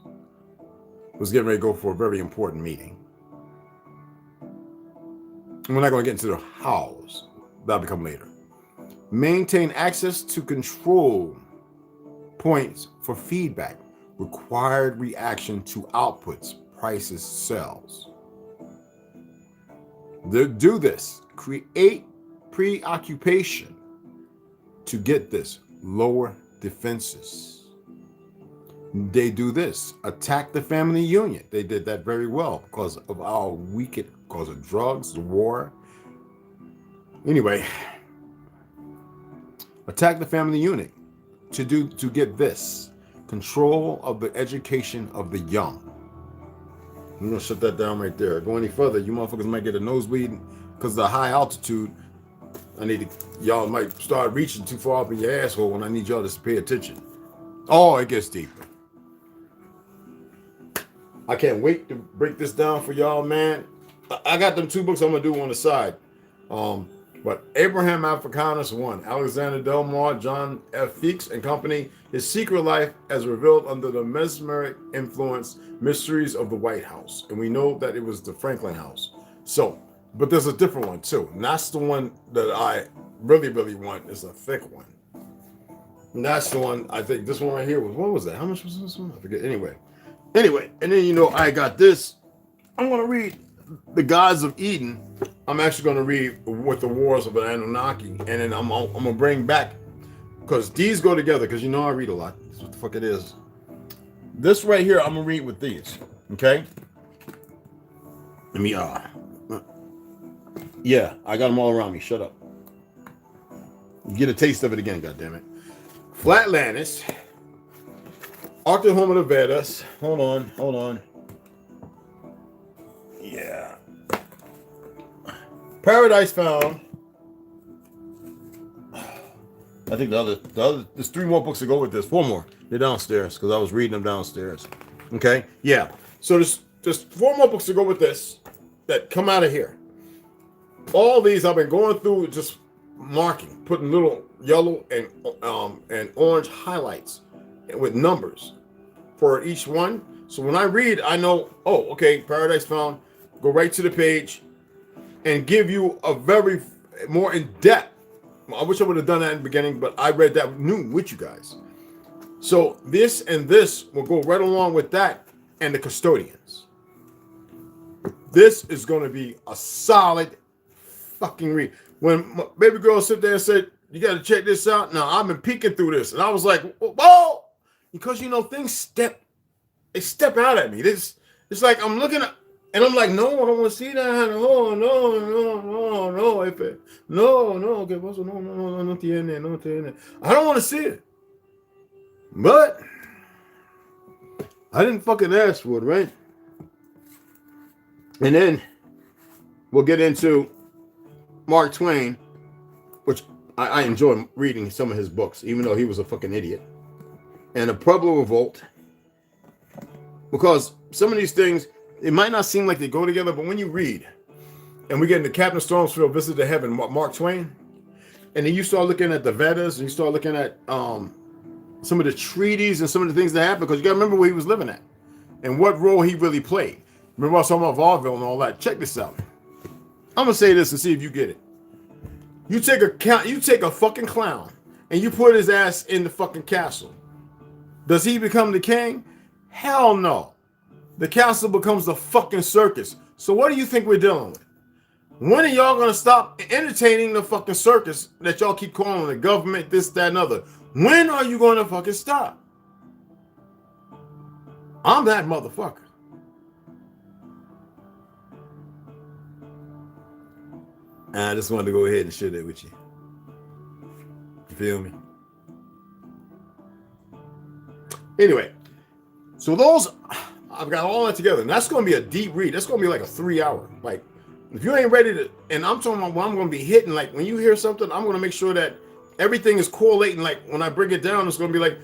was getting ready to go for a very important meeting. We're not going to get into the hows. That'll come later. Maintain access to control points for feedback. Required reaction to outputs. Prices, sales. They do this. Create preoccupation to get this. Lower defenses. They do this. Attack the family unit. They did that very well because of our because of drugs, the war. Anyway, attack the family unit to get this. Control of the education of the young. I'm going to shut that down right there. Go any further, you motherfuckers might get a nosebleed because of the high altitude. Y'all might start reaching too far up in your asshole when I need y'all to pay attention. Oh, it gets deeper. I can't wait to break this down for y'all, man. I got them 2 books I'm going to do on the side. But Abraham Africanus 1, Alexander Delmar, John F. Feeks and Company, His Secret Life as Revealed Under the Mesmeric Influence, Mysteries of the White House. And we know that it was the Franklin House. So, but there's a different one too. And that's the one that I really, really want. It's a thick one. And that's the one, I think this one right here was, what was that? How much was this one? I forget. Anyway, and then I got this. I'm going to read the Gods of Eden, I'm actually going to read with the Wars of an Anunnaki, and then I'm going to bring back, because these go together, because you know I read a lot. That's what the fuck it is. This right here, I'm going to read with these, okay? Let me, yeah, I got them all around me. Shut up. Get a taste of it again, goddammit. Flatlandis, Arctic Home of the Vedas. Hold on. Yeah. Paradise Found. I think the other, there's 3 more books to go with this. 4 more. They're downstairs because I was reading them downstairs. Okay? Yeah. So there's 4 more books to go with this that come out of here. All these I've been going through, just marking, putting little yellow and orange highlights with numbers for each one. So when I read, I know, oh, okay, Paradise Found, go right to the page and give you a very more in-depth. I wish I would have done that in the beginning, but I read that new with you guys. So this and this will go right along with that and the custodians. This is going to be a solid fucking read. When my baby girl sit there and said, you got to check this out. Now, I've been peeking through this. And I was like, whoa! Because, you know, things step out at me. It's like I'm looking at, and I'm like, no, I don't want to see that. No. No, ¿qué pasó? No tiene. I don't want to see it. But I didn't fucking ask for it, right? And then we'll get into Mark Twain, which I enjoy reading some of his books, even though he was a fucking idiot. And the Pueblo Revolt. Because some of these things, it might not seem like they go together, but when you read, and we get into Captain Stormfield Visit to Heaven, Mark Twain, and then you start looking at the Vedas, and you start looking at some of the treaties and some of the things that happened, because you got to remember where he was living at and what role he really played. Remember I was talking about vaudeville and all that. Check this out. I'm going to say this and see if you get it. You take a fucking clown and you put his ass in the fucking castle. Does he become the king? Hell no. The castle becomes the fucking circus. So what do you think we're dealing with? When are y'all going to stop entertaining the fucking circus that y'all keep calling the government, this, that, and other? When are you going to fucking stop? I'm that motherfucker. I just wanted to go ahead and share that with you. You feel me? Anyway, so those, I've got all that together. And that's going to be a deep read. That's going to be like a 3-hour. Like, if you ain't ready to, and I'm talking about what I'm going to be hitting, like when you hear something, I'm going to make sure that everything is correlating. Like when I break it down, it's going to be like,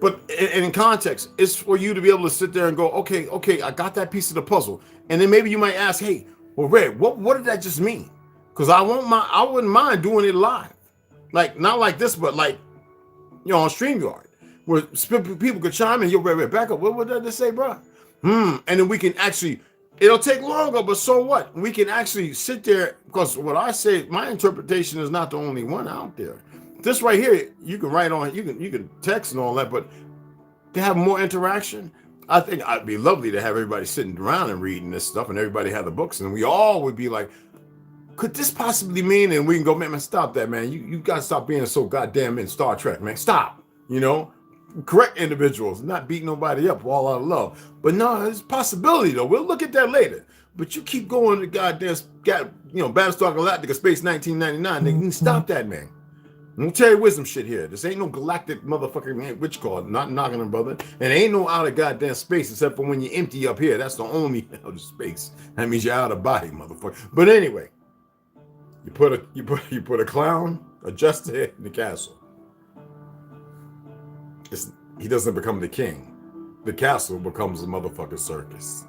but in context, it's for you to be able to sit there and go, okay, I got that piece of the puzzle. And then maybe you might ask, hey, well, Red, what did that just mean? Because I wouldn't mind doing it live. Like, not like this, but like, you know, on StreamYard, where people could chime in, yo, Red, back up. What did they say, bro? And then we can actually, it'll take longer, but so what? We can actually sit there, because what I say, my interpretation is not the only one out there. This right here, you can write on, you can text and all that, but to have more interaction, I think it'd be lovely to have everybody sitting around and reading this stuff, and everybody have the books, and we all would be like, could this possibly mean? And we can go, man, stop that, man. You got to stop being so goddamn in Star Trek, man. Stop. You know, correct individuals, not beat nobody up all out of love. But no, there's a possibility though. We'll look at that later. But you keep going to goddamn, Battlestar Galactica Space 1999. They can stop that, man. I'm gonna tell you wisdom shit here. This ain't no galactic motherfucking witch card, not knocking them, brother. And ain't no out of goddamn space except for when you empty up here. That's the only out of space. That means you're out of body, motherfucker. But anyway. You put a clown, a jester in the castle. He doesn't become the king. The castle becomes a motherfucking circus.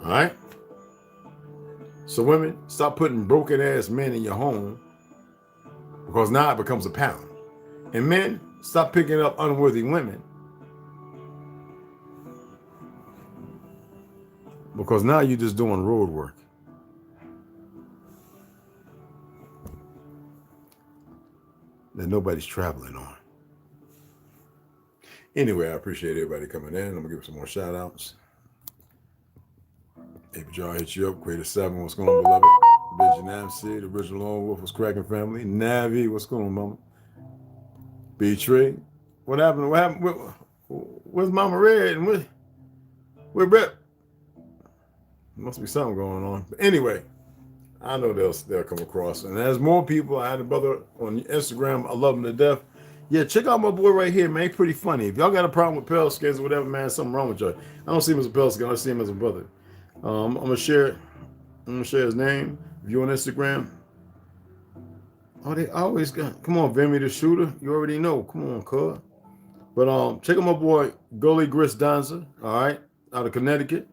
All right? So women, stop putting broken ass men in your home, because now it becomes a pound. And men, stop picking up unworthy women, because now you're just doing road work. That nobody's traveling on. Anyway, I appreciate everybody coming in. I'm gonna give some more shout outs. April Jar hit you up. Creator 7, what's going on, beloved? Vision MC, the original Lone Wolf was cracking family. Navi, what's going on, mama? B-Tree, what happened? What happened? Where's Mama Red? And where Rep? Must be something going on. But anyway, I know they'll come across. And there's more people. I had a brother on Instagram. I love him to death. Yeah, check out my boy right here, man. He's pretty funny. If y'all got a problem with pale skins or whatever, man, something wrong with y'all. I don't see him as a pale skin. I see him as a brother. I'm gonna share his name. If you're on Instagram. Oh, they always got. Come on, Vimy the Shooter. You already know. Come on, cuz. But check out my boy Gully Gris Danza. All right, out of Connecticut.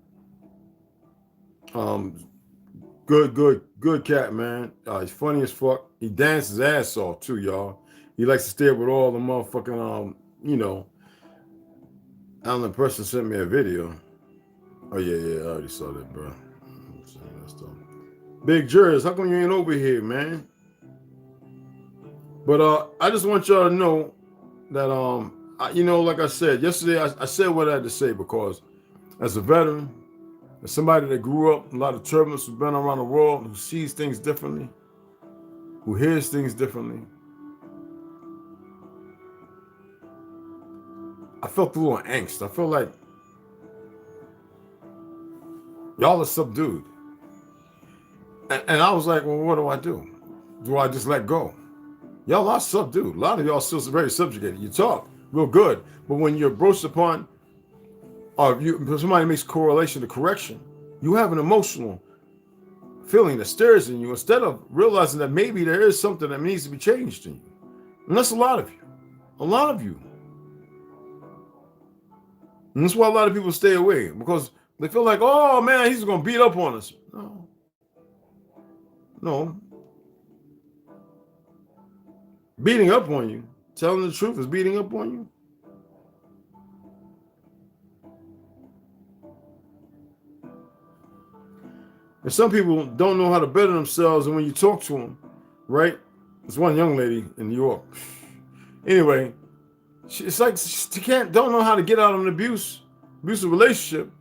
Good cat, man. He's funny as fuck. He dances his ass off too, y'all. He likes to stay with all the motherfucking I don't know, the person sent me a video. Oh yeah, I already saw that, bro. Big Jers, how come you ain't over here, man? But I just want y'all to know that like I said yesterday, I said what I had to say because as a veteran, as somebody that grew up in a lot of turbulence, who's been around the world, who sees things differently, who hears things differently, I felt a little angst. I feel like y'all are subdued. And I was like, well, what do I do? Do I just let go? Y'all are subdued. A lot of y'all still very subjugated. You talk real good, but when you're broached upon, or somebody makes correlation to correction, you have an emotional feeling that stirs in you instead of realizing that maybe there is something that needs to be changed in you. And that's a lot of you. A lot of you. And that's why a lot of people stay away, because they feel like, oh man, he's going to beat up on us. No. Beating up on you, telling the truth is beating up on you. And some people don't know how to better themselves, and when you talk to them, right? There's one young lady in New York. Anyway, it's like she don't know how to get out of an abusive relationship.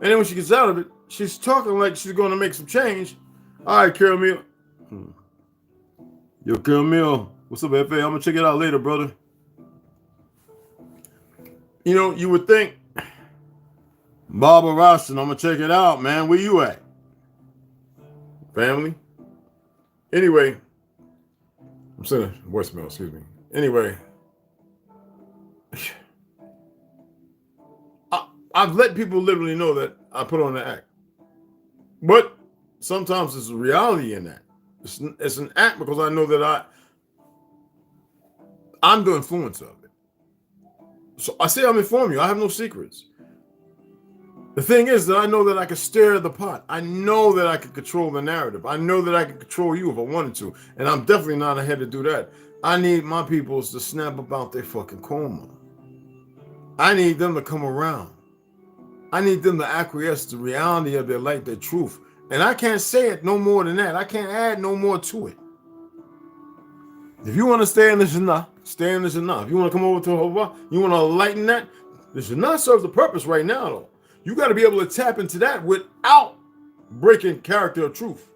And then when she gets out of it, she's talking like she's going to make some change. All right, Carol Mill. Yo, Carol Mill. What's up, FA? I'm going to check it out later, brother. You would think, Barbara Roston, I'm going to check it out, man. Where you at? Family? Anyway, I'm sending a voicemail, excuse me. Anyway, I've let people literally know that I put on the act. But sometimes there's a reality in that. It's an act because I know that I'm the influencer of it. So I say I'm informing you. I have no secrets. The thing is that I know that I can stir the pot. I know that I can control the narrative. I know that I can control you if I wanted to. And I'm definitely not ahead to do that. I need my peoples to snap about their fucking coma. I need them to come around. I need them to acquiesce to the reality of their life, their truth. And I can't say it no more than that. I can't add no more to it. If you want to stay in the Shana, stay in the Shana. If you want to come over to Hova, you want to lighten that, the Shana serves a purpose right now, though. You got to be able to tap into that without breaking character or truth.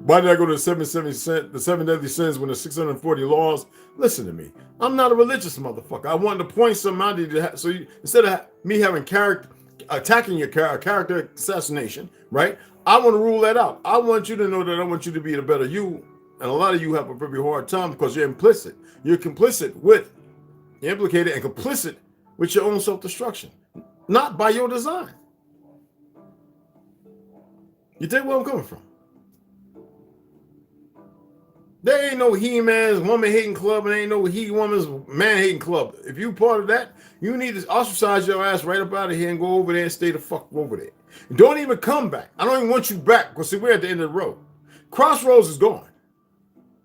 Why did I go to the 7 deadly sins when there's 640 laws? Listen to me. I'm not a religious motherfucker. I wanted to point somebody to instead of me having attacking your character assassination, right? I want to rule that out. I want you to know that I want you to be the better you. And a lot of you have a very hard time because you're implicit. You're implicated and complicit with your own self-destruction. Not by your design. You take where I'm coming from. There ain't no he-man's woman-hating club and ain't no he-woman's man-hating club. If you part of that, you need to ostracize your ass right up out of here and go over there and stay the fuck over there. Don't even come back. I don't even want you back because see, we're at the end of the road. Crossroads is gone.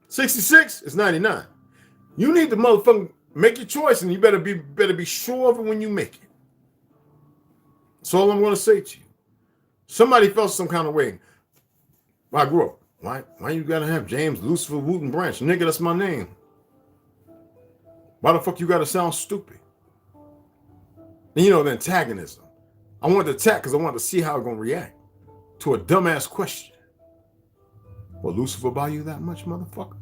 66 is 99. You need to motherfucking make your choice and you better be sure of it when you make it. That's all I'm going to say to you. Somebody felt some kind of way. When I grew up. Why you gotta have James Lucifer Wooten Branch? Nigga, that's my name. Why the fuck you gotta sound stupid? And the antagonism. I wanted to attack because I wanted to see how I'm gonna react. to a dumbass question. Well, Lucifer buy you that much, motherfucker?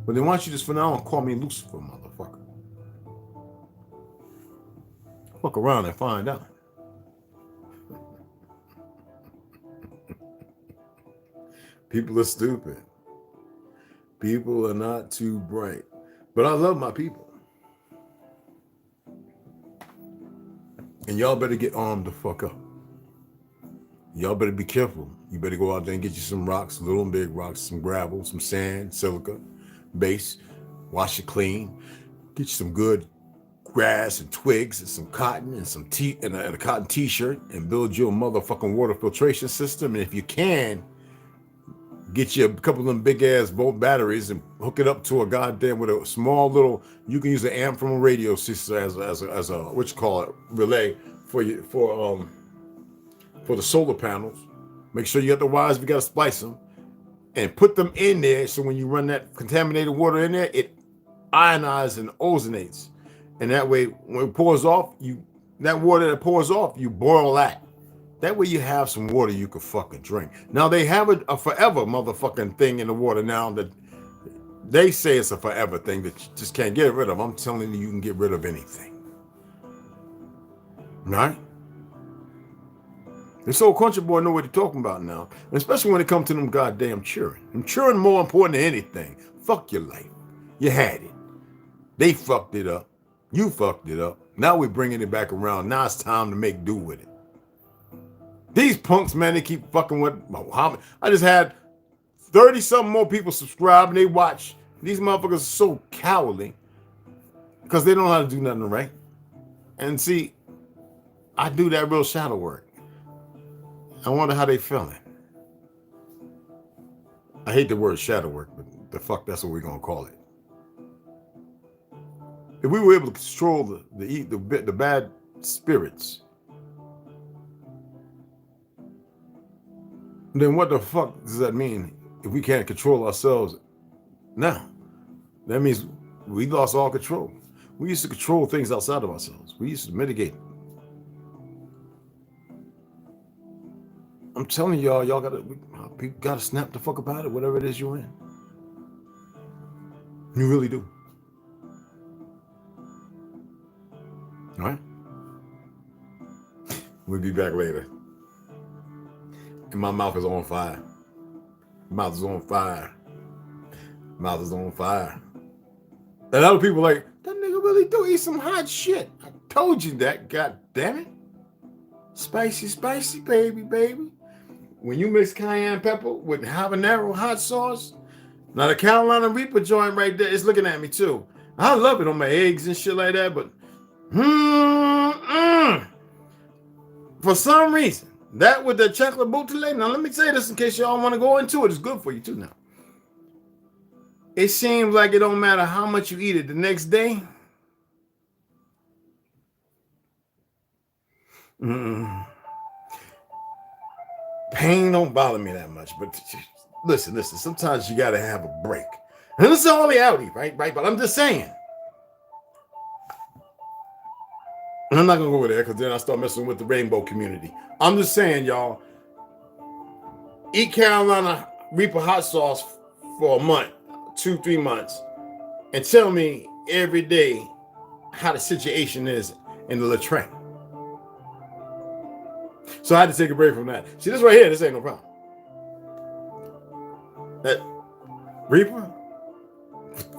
Well, then why don't you just for now on call me Lucifer, motherfucker? Fuck around and find out. People are stupid. People are not too bright. But I love my people. And y'all better get armed the fuck up. Y'all better be careful. You better go out there and get you some rocks, little and big rocks, some gravel, some sand, silica, base, wash it clean. Get you some good grass and twigs and some cotton and some and a cotton t-shirt and build you a motherfucking water filtration system. And if you can, get you a couple of them big ass volt batteries and hook it up to a goddamn with a small little. You can use an amp from a radio system as a what you call it, relay for the solar panels. Make sure you got the wires. We got to splice them and put them in there. So when you run that contaminated water in there, it ionizes and ozonates, and that way when it pours off, that water that pours off, you boil that. That way you have some water you can fucking drink. Now they have a forever motherfucking thing in the water now that they say it's a forever thing that you just can't get rid of. I'm telling you, you can get rid of anything. Right? This old country boy know what he's talking about now. And especially when it comes to them goddamn children. Them children more important than anything. Fuck your life. You had it. They fucked it up. You fucked it up. Now we're bringing it back around. Now it's time to make do with it. These punks, man, they keep fucking with Muhammad. I just had 30-something more people subscribe and they watch. These motherfuckers are so cowardly because they don't know how to do nothing right. And see, I do that real shadow work. I wonder how they feeling. I hate the word shadow work, but the fuck, that's what we're gonna call it. If we were able to control the bad spirits, then what the fuck does that mean if we can't control ourselves now? That means we lost all control. We used to control things outside of ourselves. We used to mitigate. I'm telling y'all gotta snap the fuck about it, whatever it is you're in. You really do. All right? We'll be back later. And my mouth is on fire. Mouth is on fire. Mouth is on fire. And other people like, that nigga really do eat some hot shit. I told you that, god damn it. Spicy, spicy, baby. When you mix cayenne pepper with habanero hot sauce, now the Carolina Reaper joint right there is looking at me too. I love it on my eggs and shit like that, but for some reason, that with the chocolate boutillet, now let me say this in case y'all want to go into it, it's good for you too now. It seems like it don't matter how much you eat it the next day. Pain don't bother me that much, but listen, sometimes you gotta have a break. And this is all reality, right? But I'm just saying. And I'm not gonna go over there because then I start messing with the rainbow community. I'm just saying, y'all, eat Carolina Reaper hot sauce for a month, 2-3 months, and tell me every day how the situation is in the latrine. So I had to take a break from that. See, this right here, this ain't no problem. That Reaper,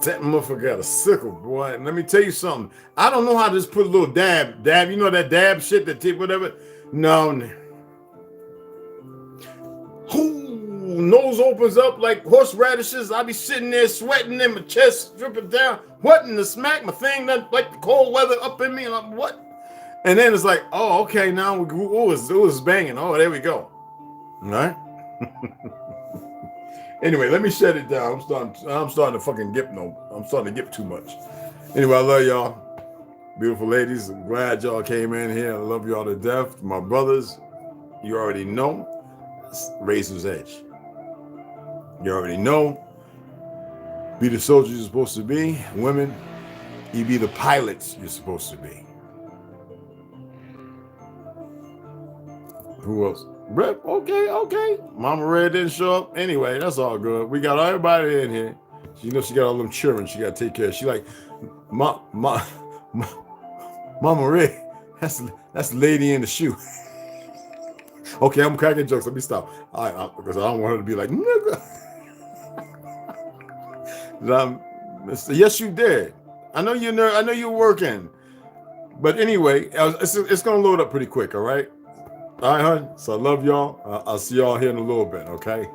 that motherfucker got a sickle, boy. And let me tell you something. I don't know how to just put a little dab. You know that dab shit, that tip, whatever? No. Nose opens up like horseradishes. I be sitting there sweating and my chest dripping down. What in the smack? My thing, that like the cold weather up in me. And I'm, what? And then it's like, oh, okay, now it was banging. Oh, there we go. All right. Anyway, let me shut it down. I'm starting to fucking gip. I'm starting to gip too much. Anyway, I love y'all. Beautiful ladies. I'm glad y'all came in here. I love y'all to death. My brothers, you already know. It's Razor's Edge. You already know. Be the soldiers you're supposed to be. Women, you be the pilots you're supposed to be. Who else? Brett, okay. Mama Red didn't show up. Anyway, that's all good. We got everybody in here. She got all them children she got to take care of. She like, Ma, Mama Red, that's the lady in the shoe. Okay, I'm cracking jokes. Let me stop. Because I don't want her to be like, nigga. Yes, you did. I know you're I know you're working. But anyway, it's going to load up pretty quick, all right? All right, hon. So I love y'all. I'll see y'all here in a little bit, okay?